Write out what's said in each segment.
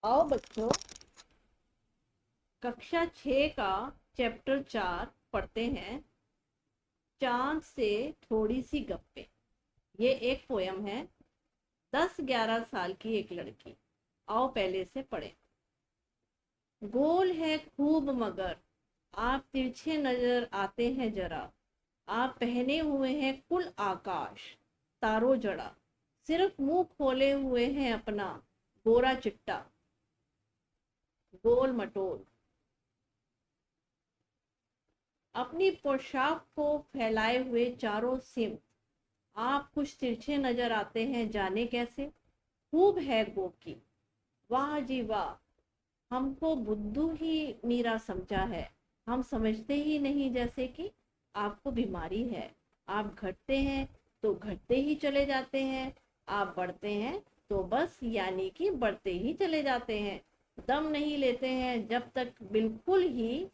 आओ बच्चों, कक्षा 6 का चैप्टर 4 पढ़ते हैं। चांद से थोड़ी सी गप्पे। ये एक पोयम है। 10-11 साल की एक लड़की। आओ पहले से पढ़े। गोल है खूब मगर आप तिरछे नजर आते हैं जरा। आप पहने हुए हैं कुल आकाश तारो जड़ा। सिर्फ मुंह खोले हुए हैं अपना गोरा चिट्टा गोल मटोल। अपनी पोशाक को फैलाए हुए चारों सिम आप कुछ तिरछे नजर आते हैं, जाने कैसे। खूब है गोकी, वाह जी वाह। हमको बुद्धू ही मीरा समझा है। हम समझते ही नहीं जैसे कि आपको बीमारी है। आप घटते हैं तो घटते ही चले जाते हैं। आप बढ़ते हैं तो बस यानी कि बढ़ते ही चले जाते हैं। दम नहीं लेते हैं जब तक बिल्कुल ही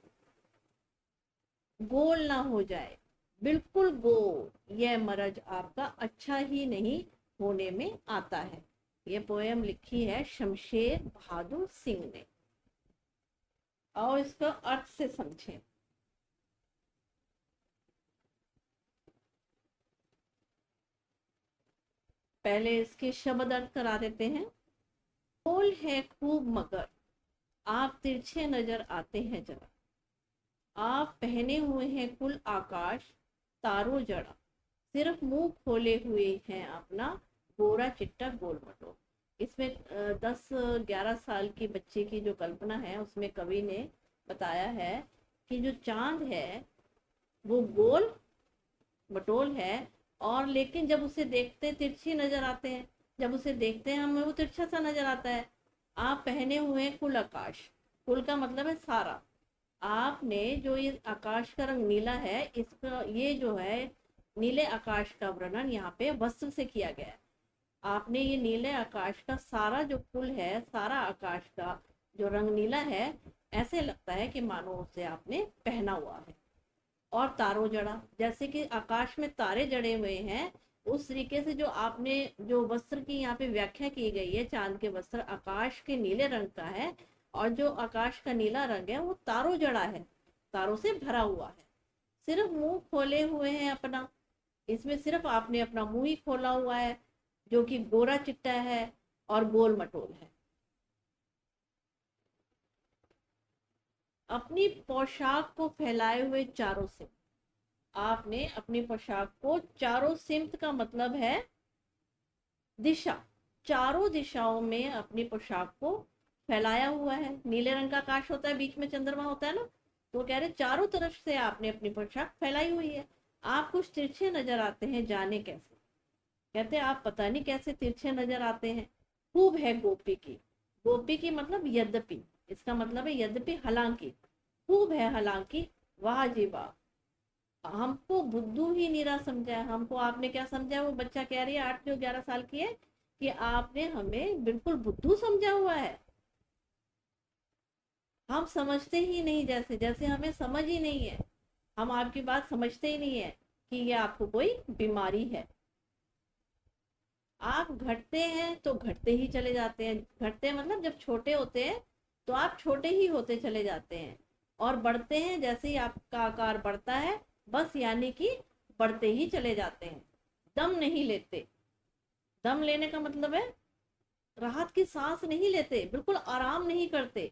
गोल ना हो जाए। बिल्कुल गोल यह मरज आपका अच्छा ही नहीं होने में आता है। ये पोयम लिखी है शमशेर बहादुर सिंह ने। और इसका अर्थ से समझें। पहले इसके शब्द अर्थ करा देते हैं। गोल है खूब मगर आप तिरछे नजर आते हैं जरा। आप पहने हुए हैं कुल आकाश तारो जड़ा। सिर्फ मुंह खोले हुए हैं अपना गोरा चिट्टा गोल मटोल। इसमें 10-11 साल की बच्चे की जो कल्पना है उसमें कवि ने बताया है कि जो चांद है वो गोल मटोल है। और लेकिन जब उसे देखते तिरछी नजर आते हैं। जब उसे देखते हैं हमें वो तिरछा सा नजर आता है। आप पहने हुए हैं कुल आकाश। कुल का मतलब है सारा। आपने जो ये आकाश का रंग नीला है, इसका ये जो है नीले आकाश का वर्णन यहाँ पे वस्त्र से किया गया है। आपने ये नीले आकाश का सारा जो कुल है, सारा आकाश का जो रंग नीला है, ऐसे लगता है कि मानो उसे आपने पहना हुआ है। और तारों जड़ा, जैसे कि आकाश में तारे जड़े हुए हैं, उस तरीके से जो आपने जो वस्त्र की यहाँ पे व्याख्या की गई है, चांद के वस्त्र आकाश के नीले रंग का है। और जो आकाश का नीला रंग है वो तारों जड़ा है, तारों से भरा हुआ है। सिर्फ मुंह खोले हुए हैं अपना। इसमें सिर्फ आपने अपना मुंह ही खोला हुआ है, जो कि गोरा चिट्टा है और गोल मटोल है। अपनी पोशाक को फैलाए हुए चारों से। आपने अपनी पोशाक को चारों सिमत का मतलब है दिशा। चारों दिशाओं में अपनी पोशाक को फैलाया हुआ है। नीले रंग का आकाश होता है, बीच में चंद्रमा होता है ना। तो कह रहे चारों तरफ से आपने अपनी पोशाक फैलाई हुई है। आप कुछ तिरछे नजर आते हैं, जाने कैसे। कहते आप पता नहीं कैसे तिरछे नजर आते हैं। खूब है गोपी की। गोपी की मतलब यद्यपि। इसका मतलब है यद्यपि, हालांकि। खूब है हालांकि, वाह जी वाह। हमको बुद्धू ही नीरा समझा है। हमको आपने क्या समझा है, वो बच्चा कह रही है 8 जो 11 साल की है, कि आपने हमें बिल्कुल बुद्धू समझा हुआ है। हम समझते ही नहीं, जैसे जैसे हमें समझ ही नहीं है। हम आपकी बात समझते ही नहीं है कि ये आपको कोई बीमारी है। आप घटते हैं तो घटते ही चले जाते हैं। घटते मतलब जब छोटे होते हैं तो आप छोटे ही होते चले जाते हैं। और बढ़ते हैं जैसे ही आपका आकार बढ़ता है, बस यानी कि बढ़ते ही चले जाते हैं। दम नहीं लेते। दम लेने का मतलब है राहत की सांस नहीं लेते, बिल्कुल आराम नहीं करते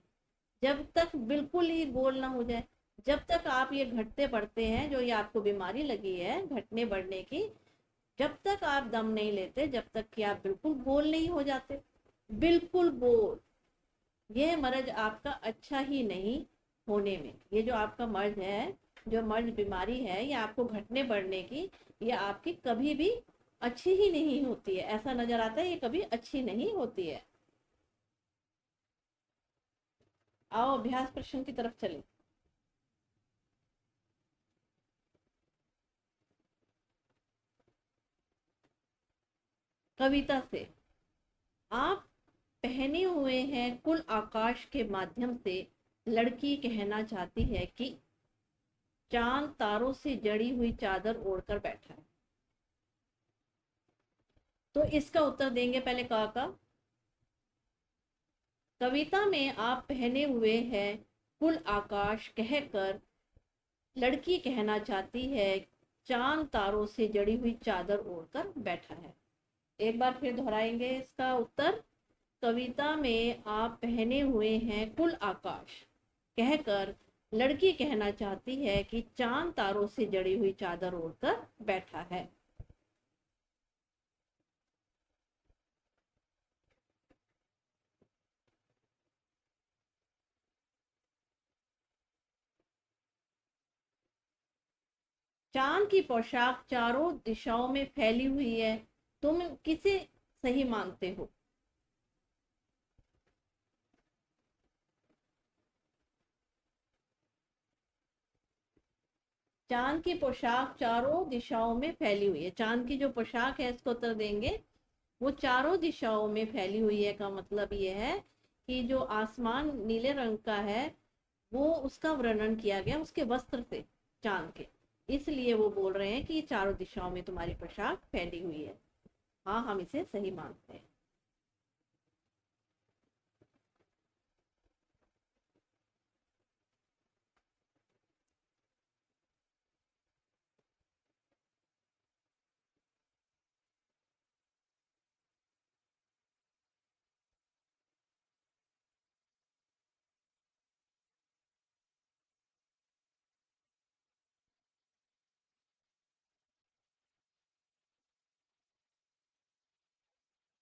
जब तक बिल्कुल ही गोल ना हो जाए। जब तक आप ये घटते बढ़ते हैं, जो ये आपको बीमारी लगी है घटने बढ़ने की, जब तक आप दम नहीं लेते, जब तक कि आप बिल्कुल गोल नहीं हो जाते। बिल्कुल गोल यह मर्ज आपका अच्छा ही नहीं होने में। ये जो आपका मर्ज है, जो मर्ज बीमारी है, ये आपको घटने बढ़ने की, ये आपकी कभी भी अच्छी ही नहीं होती है। ऐसा नजर आता है ये कभी अच्छी नहीं होती है। आओ अभ्यास प्रश्न की तरफ चले। कविता से। आप पहने हुए हैं कुल आकाश के माध्यम से लड़की कहना चाहती है कि चांद तारों से जड़ी हुई चादर ओढ़कर बैठा है। तो इसका उत्तर देंगे पहले का। कविता में आप पहने हुए हैं कुल आकाश कहकर लड़की कहना चाहती है चांद तारों से जड़ी हुई चादर ओढ़कर बैठा है। एक बार फिर दोहराएंगे इसका उत्तर। कविता में आप पहने हुए हैं कुल आकाश कहकर लड़की कहना चाहती है कि चांद तारों से जड़ी हुई चादर ओढ़कर बैठा है। चांद की पोशाक चारों दिशाओं में फैली हुई है, तुम किसे सही मानते हो? चांद की पोशाक चारों दिशाओं में फैली हुई है। चांद की जो पोशाक है इसको उत्तर देंगे वो चारों दिशाओं में फैली हुई है का मतलब ये है कि जो आसमान नीले रंग का है वो उसका वर्णन किया गया उसके वस्त्र से, चांद के। इसलिए वो बोल रहे हैं कि चारों दिशाओं में तुम्हारी पोशाक फैली हुई है। हाँ, हम इसे सही मानते हैं।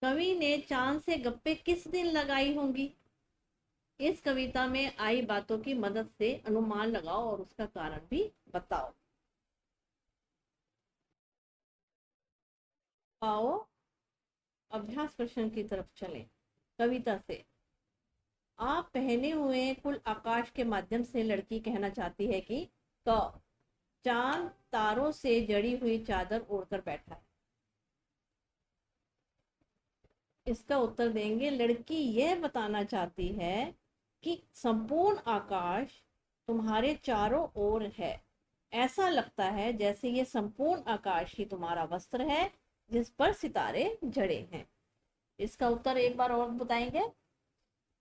कवि ने चांद से गप्पे किस दिन लगाई होंगी? इस कविता में आई बातों की मदद से अनुमान लगाओ और उसका कारण भी बताओ। आओ अभ्यास प्रश्न की तरफ चलें। कविता से आप पहने हुए कुल आकाश के माध्यम से लड़की कहना चाहती है कि क चांद तारों से जड़ी हुई चादर ओढ़कर बैठा है। इसका उत्तर देंगे लड़की यह बताना चाहती है कि संपूर्ण आकाश तुम्हारे चारों ओर है। ऐसा लगता है जैसे ये संपूर्ण आकाश ही तुम्हारा वस्त्र है जिस पर सितारे जड़े हैं। इसका उत्तर एक बार और बताएंगे।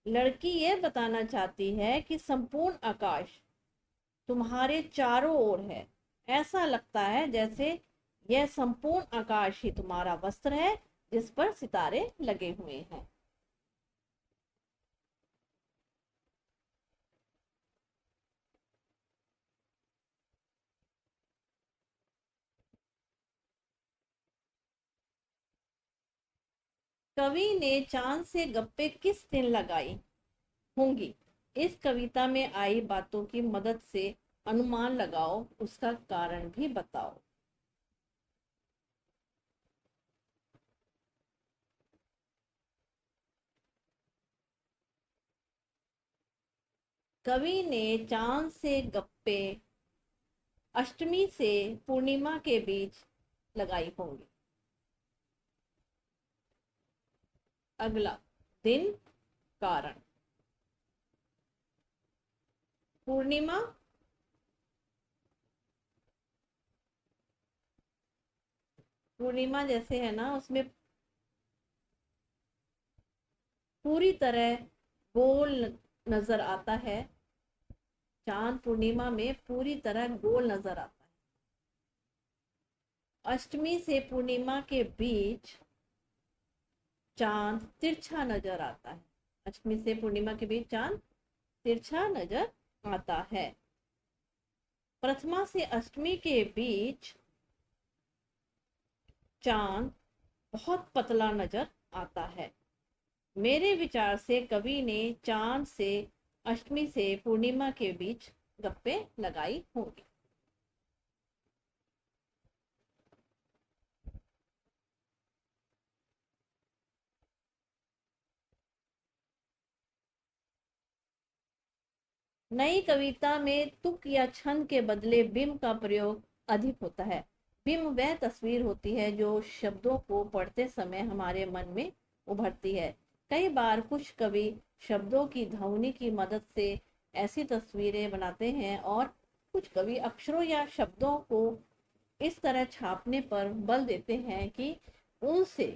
लड़की यह बताना चाहती है कि संपूर्ण आकाश तुम्हारे चारों ओर है। ऐसा लगता है जैसे यह संपूर्ण आकाश ही तुम्हारा वस्त्र है जिस पर सितारे लगे हुए हैं। कवि ने चांद से गप्पे किस दिन लगाई होंगी? इस कविता में आई बातों की मदद से अनुमान लगाओ, उसका कारण भी बताओ। कवि ने चांद से गप्पे अष्टमी से पूर्णिमा के बीच लगाई होंगी। अगला दिन, कारण। पूर्णिमा पूर्णिमा जैसे है ना उसमें पूरी तरह गोल नजर आता है। चांद पूर्णिमा में पूरी तरह गोल नजर आता है। अष्टमी से पूर्णिमा के बीच चांद तिरछा नजर आता है। अष्टमी से पूर्णिमा के बीच चांद तिरछा नजर आता है। प्रथमा से अष्टमी के बीच चांद बहुत पतला नजर आता है। मेरे विचार से कवि ने चांद से अष्टमी से पूर्णिमा के बीच गप्पे लगाई होंगी। नई कविता में तुक या छंद के बदले बिंब का प्रयोग अधिक होता है। बिंब वह तस्वीर होती है जो शब्दों को पढ़ते समय हमारे मन में उभरती है। कई बार कुछ कवि शब्दों की ध्वनि की मदद से ऐसी तस्वीरें बनाते हैं और कुछ कवि अक्षरों या शब्दों को इस तरह छापने पर बल देते हैं कि उनसे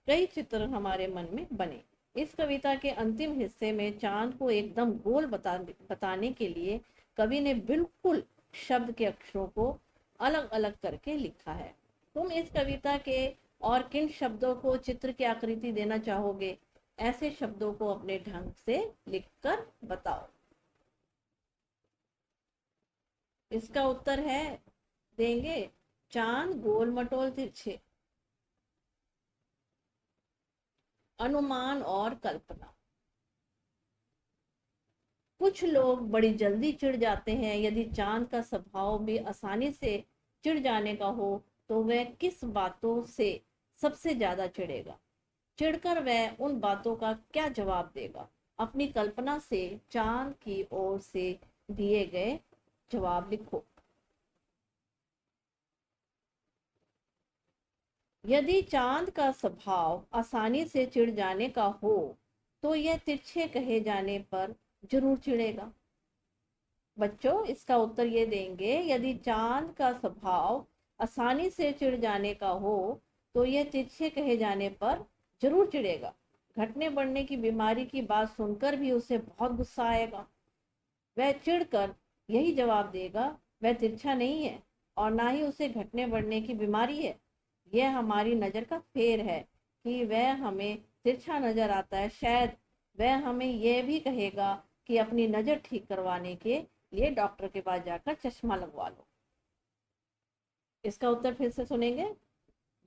कई चित्र हमारे मन में बने। इस कविता के अंतिम हिस्से में चांद को एकदम गोल बताने के लिए कवि ने बिल्कुल शब्द के अक्षरों को अलग अलग करके लिखा है। तुम इस कविता के और किन शब्दों को चित्र की आकृति देना चाहोगे? ऐसे शब्दों को अपने ढंग से लिखकर बताओ। इसका उत्तर है देंगे चांद गोल मटोल तिरछे। अनुमान और कल्पना। कुछ लोग बड़ी जल्दी चिढ़ जाते हैं। यदि चांद का स्वभाव भी आसानी से चिढ़ जाने का हो तो वह किस बातों से सबसे ज्यादा चिढ़ेगा? चिढ़कर वह उन बातों का क्या जवाब देगा? अपनी कल्पना से चांद की ओर से दिए गए जवाब लिखो। यदि चांद का स्वभाव आसानी से चिढ़ जाने का हो तो यह तिरछे कहे जाने पर जरूर चिढ़ेगा। बच्चों, इसका उत्तर ये देंगे, यदि चांद का स्वभाव आसानी से चिढ़ जाने का हो तो यह तिरछे कहे जाने पर जरूर चिढ़ेगा। घटने बढ़ने की बीमारी की बात सुनकर भी उसे बहुत गुस्सा आएगा। वह चिढ़कर यही जवाब देगा, वह तिरछा नहीं है और ना ही उसे घटने बढ़ने की बीमारी है। यह हमारी नज़र का फेर है कि वह हमें तिरछा नजर आता है। शायद वह हमें यह भी कहेगा कि अपनी नज़र ठीक करवाने के लिए डॉक्टर के पास जाकर चश्मा लगवा लो। इसका उत्तर फिर से सुनेंगे।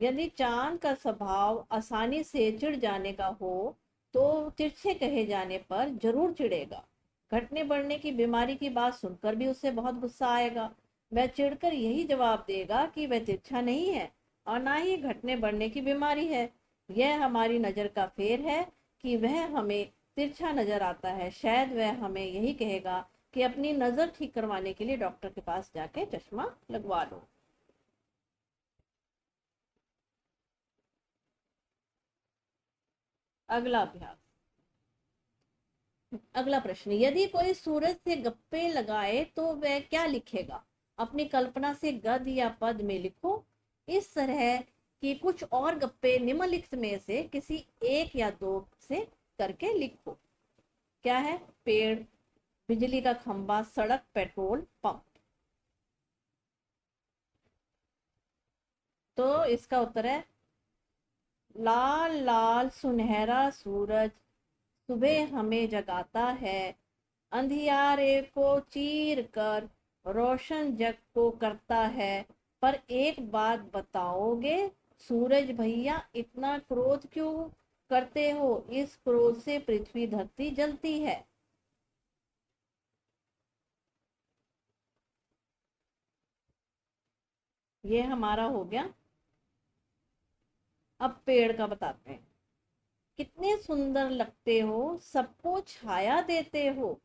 यदि चांद का स्वभाव आसानी से चिढ़ जाने का हो तो तिरछे कहे जाने पर जरूर चिढ़ेगा। घटने बढ़ने की बीमारी की बात सुनकर भी उसे बहुत गुस्सा आएगा। वह चिढ़कर यही जवाब देगा कि वह तिरछा नहीं है और ना ही घटने बढ़ने की बीमारी है। यह हमारी नज़र का फेर है कि वह हमें तिरछा नजर आता है। शायद वह हमें यही कहेगा कि अपनी नज़र ठीक करवाने के लिए डॉक्टर के पास जाके चश्मा लगवा लो। अगला अभ्यास। अगला प्रश्न, यदि कोई सूरज से गप्पे लगाए तो वह क्या लिखेगा? अपनी कल्पना से गद्य या पद में लिखो। इस तरह की कुछ और गप्पे निम्नलिखित में से किसी एक या दो से करके लिखो। क्या है? पेड़, बिजली का खंभा, सड़क, पेट्रोल पंप। तो इसका उत्तर है लाल लाल सुनहरा सूरज सुबह हमें जगाता है, अंधियारे को चीर कर रोशन जग को करता है। पर एक बात बताओगे सूरज भैया, इतना क्रोध क्यों करते हो? इस क्रोध से पृथ्वी धरती जलती है। ये हमारा हो गया। अब पेड़ का बताते हैं। कितने सुंदर लगते हो, सबको छाया देते हो,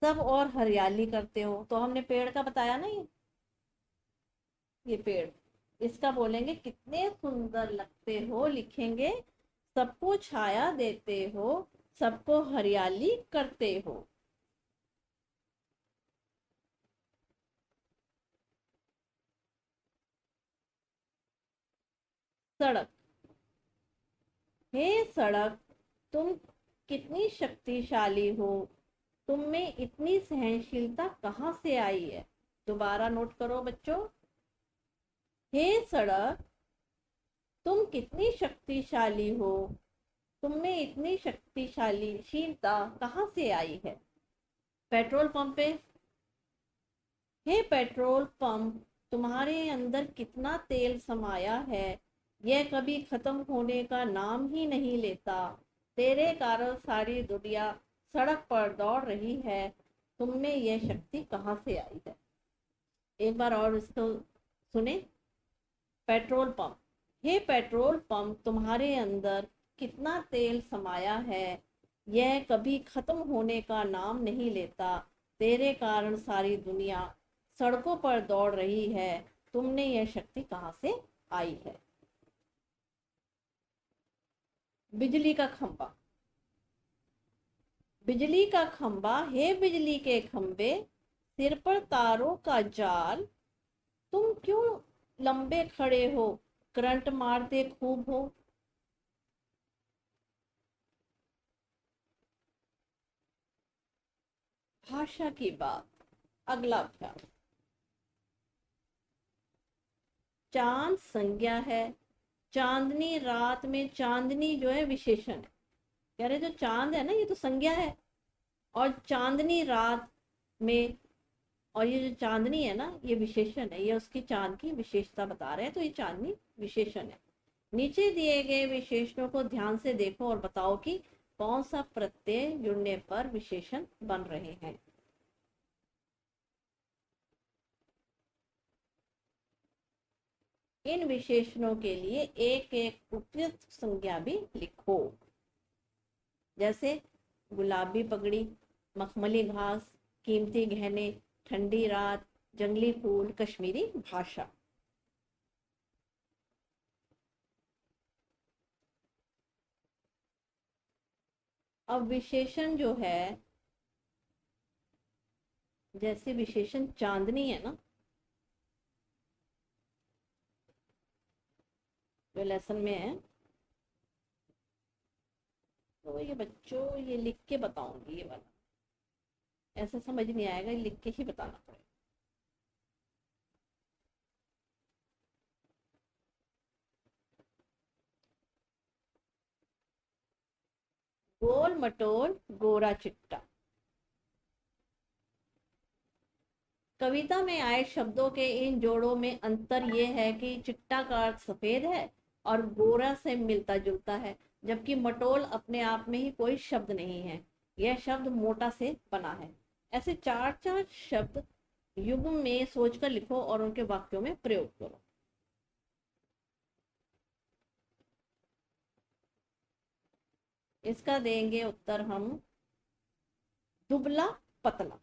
सब और हरियाली करते हो। तो हमने पेड़ का बताया ना, ये पेड़। इसका बोलेंगे कितने सुंदर लगते हो, लिखेंगे सबको छाया देते हो, सबको हरियाली करते हो। सड़क। हे सड़क, तुम कितनी शक्तिशाली हो, तुम में इतनी सहनशीलता कहाँ से आई है? दोबारा नोट करो बच्चों। हे सड़क, तुम कितनी शक्तिशाली हो, तुम में इतनी शक्तिशालीशीलता कहाँ से आई है? पेट्रोल पंप पे। हे पेट्रोल पंप, तुम्हारे अंदर कितना तेल समाया है, यह कभी खत्म होने का नाम ही नहीं लेता। तेरे कारण सारी दुनिया सड़क पर दौड़ रही है। तुम में यह शक्ति कहाँ से आई है? एक बार और इसको सुने। Petrol pump. हे पेट्रोल पंप, तुम्हारे अंदर कितना तेल समाया है, यह कभी खत्म होने का नाम नहीं लेता। तेरे कारण सारी दुनिया सड़कों पर दौड़ रही है। तुमने यह शक्ति कहाँ से आई है? बिजली का खंभा। बिजली का खंभा, हे बिजली के खंभे, सिर पर तारों का जाल, तुम क्यों लंबे खड़े हो, करंट मारते खूब हो। भाषा की बात। अगला अभ्यास, चांद संज्ञा है, चांदनी रात में चांदनी जो है विशेषण है। कह रहे जो चांद है ना ये तो संज्ञा है, और चांदनी रात में, और ये जो चांदनी है ना ये विशेषण है, ये उसकी चांद की विशेषता बता रहे हैं, तो ये चांदनी विशेषण है। नीचे दिए गए विशेषणों को ध्यान से देखो और बताओ कि कौन सा प्रत्यय जुड़ने पर विशेषण बन रहे हैं। इन विशेषणों के लिए एक एक उपयुक्त संज्ञा भी लिखो, जैसे गुलाबी पगड़ी, मखमली घास, कीमती गहने, ठंडी रात, जंगली फूल, कश्मीरी भाषा। अब विशेषण जो है, जैसे विशेषण चांदनी है ना, जो लेसन में है, तो ये बच्चों ये लिख के बताऊंगी, ये वाला ऐसे समझ नहीं आएगा, लिख के ही बताना पड़ेगा। गोल मटोल गोरा चिट्टा। कविता में आए शब्दों के इन जोड़ों में अंतर यह है कि चिट्टा का अर्थ सफेद है और गोरा से मिलता जुलता है, जबकि मटोल अपने आप में ही कोई शब्द नहीं है, यह शब्द मोटा से बना है। ऐसे चार चार शब्द युग्म में सोचकर लिखो और उनके वाक्यों में प्रयोग करो। इसका देंगे उत्तर हम, दुबला पतला।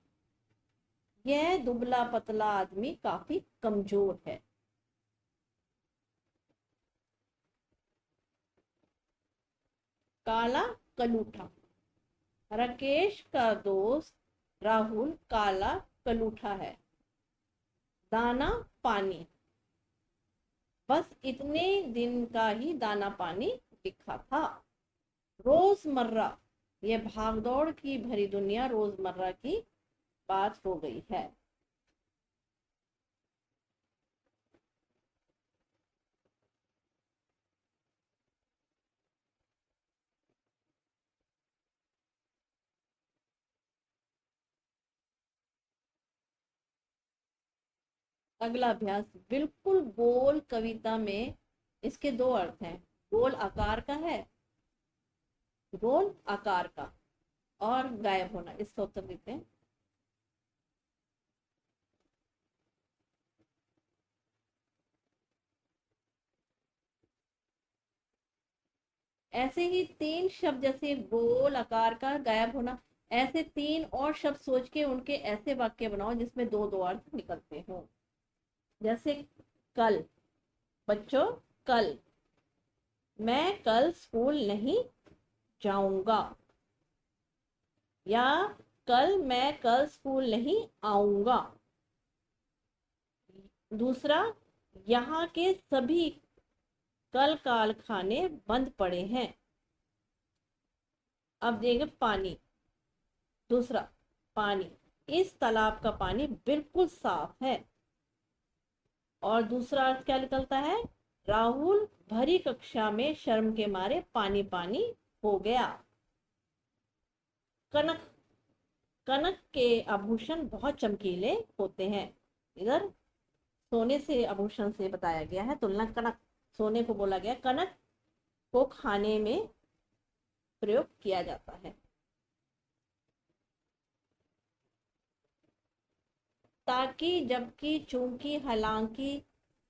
यह दुबला पतला आदमी काफी कमजोर है। काला कलूठा। राकेश का दोस्त राहुल काला कलूठा है। दाना पानी। बस इतने दिन का ही दाना पानी लिखा था। रोजमर्रा। ये भागदौड़ की भरी दुनिया रोजमर्रा की बात हो गई है। अगला अभ्यास, बिल्कुल गोल कविता में इसके दो अर्थ हैं, गोल आकार का है, गोल आकार का, और गायब होना। इसका उत्तर देते हैं। ऐसे ही तीन शब्द, जैसे गोल आकार का, गायब होना, ऐसे तीन और शब्द सोच के उनके ऐसे वाक्य बनाओ जिसमें दो दो अर्थ निकलते हो। जैसे कल, बच्चों कल, मैं कल स्कूल नहीं जाऊंगा, या मैं कल स्कूल नहीं आऊंगा। दूसरा, यहाँ के सभी कल कारखाने बंद पड़े हैं। अब देंगे पानी। दूसरा, पानी, इस तालाब का पानी बिल्कुल साफ है। और दूसरा अर्थ क्या निकलता है, राहुल भरी कक्षा में शर्म के मारे पानी पानी हो गया। कनक, कनक के आभूषण बहुत चमकीले होते हैं। इधर सोने से आभूषण से बताया गया है, तुलना कनक, सोने को बोला गया, कनक को खाने में प्रयोग किया जाता है। ताकि, जबकि, चूंकि, हालांकि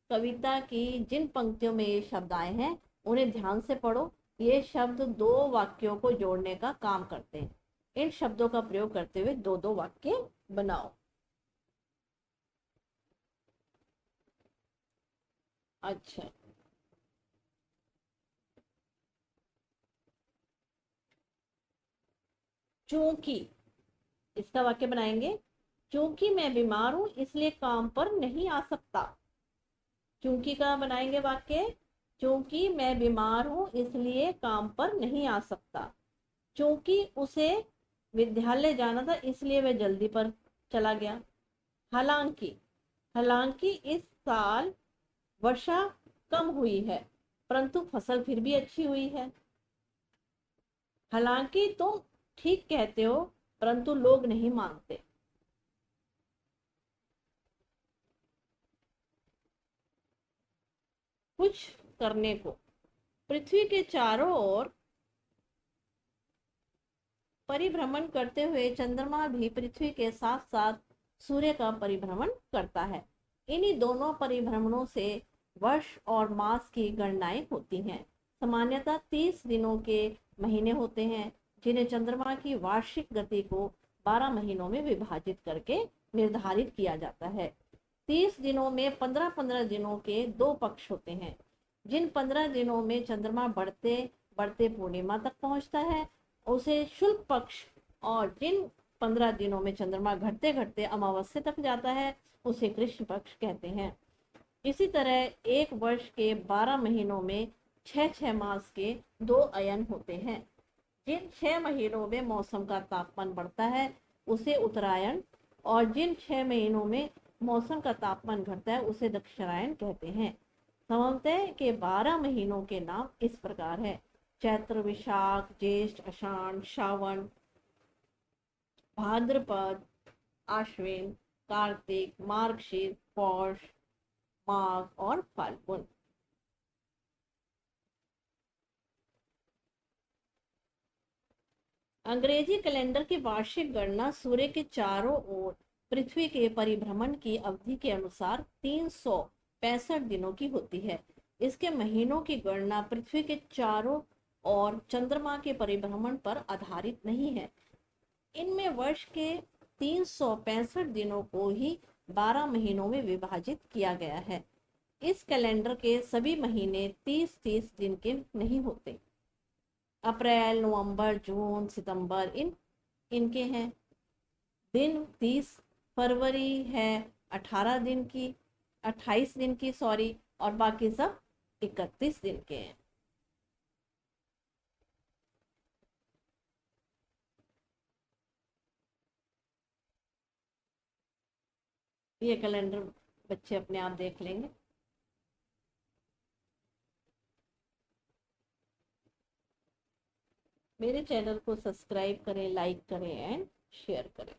कविता की जिन पंक्तियों में ये शब्द आए हैं उन्हें ध्यान से पढ़ो। ये शब्द दो वाक्यों को जोड़ने का काम करते हैं। इन शब्दों का प्रयोग करते हुए दो दो वाक्य बनाओ। अच्छा, चूंकि, इसका वाक्य बनाएंगे, चूंकि मैं बीमार हूं इसलिए काम पर नहीं आ सकता। चूंकि का बनाएंगे वाक्य, चूंकि मैं बीमार हूं इसलिए काम पर नहीं आ सकता। चूंकि उसे विद्यालय जाना था इसलिए वह जल्दी पर चला गया। हालांकि हालांकि इस साल वर्षा कम हुई है परंतु फसल फिर भी अच्छी हुई है। हालांकि तुम ठीक कहते हो परंतु लोग नहीं मानते। कुछ करने को, पृथ्वी के चारों ओर परिभ्रमण करते हुए चंद्रमा भी पृथ्वी के साथ साथ सूर्य का परिभ्रमण करता है। इन्हीं दोनों परिभ्रमणों से वर्ष और मास की गणनाएं होती हैं। सामान्यतः 30 दिनों के महीने होते हैं जिन्हें चंद्रमा की वार्षिक गति को 12 महीनों में विभाजित करके निर्धारित किया जाता है। 30 दिनों में 15-15 दिनों के दो पक्ष होते हैं। जिन 15 दिनों में चंद्रमा बढ़ते बढ़ते पूर्णिमा तक पहुंचता है उसे शुक्ल पक्ष, और जिन 15 दिनों में चंद्रमा घटते घटते अमावस्या तक जाता है उसे कृष्ण पक्ष कहते हैं। इसी तरह एक वर्ष के 12 महीनों में 6 मास के दो अयन होते हैं। जिन 6 महीनों में मौसम का तापमान बढ़ता है उसे उत्तरायण, और जिन 6 महीनों में मौसम का तापमान घटता है उसे दक्षिणायन कहते हैं। सामान्यतः के 12 महीनों के नाम इस प्रकार है: चैत्र, विशाख, ज्येष्ठ, आषाढ़, श्रावण, भाद्रपद, आश्विन, कार्तिक, मार्गशीर, पौष, माघ और फाल्गुन। अंग्रेजी कैलेंडर की वार्षिक गणना सूर्य के चारों ओर पृथ्वी के परिभ्रमण की अवधि के अनुसार 365 दिनों की होती है। इसके महीनों की गणना पृथ्वी के चारों और चंद्रमा के परिभ्रमण पर आधारित नहीं है। इनमें वर्ष के 365 दिनों को ही 12 महीनों में विभाजित किया गया है। इस कैलेंडर के सभी महीने 30-30 दिन के नहीं होते। अप्रैल, नवंबर, जून, सितंबर इनके हैं। दिन 30, फरवरी है 18 दिन की, 28 दिन की सॉरी, और बाकी सब 31 दिन के हैं। ये कैलेंडर बच्चे अपने आप देख लेंगे। मेरे चैनल को सब्सक्राइब करें, लाइक करें एंड शेयर करें।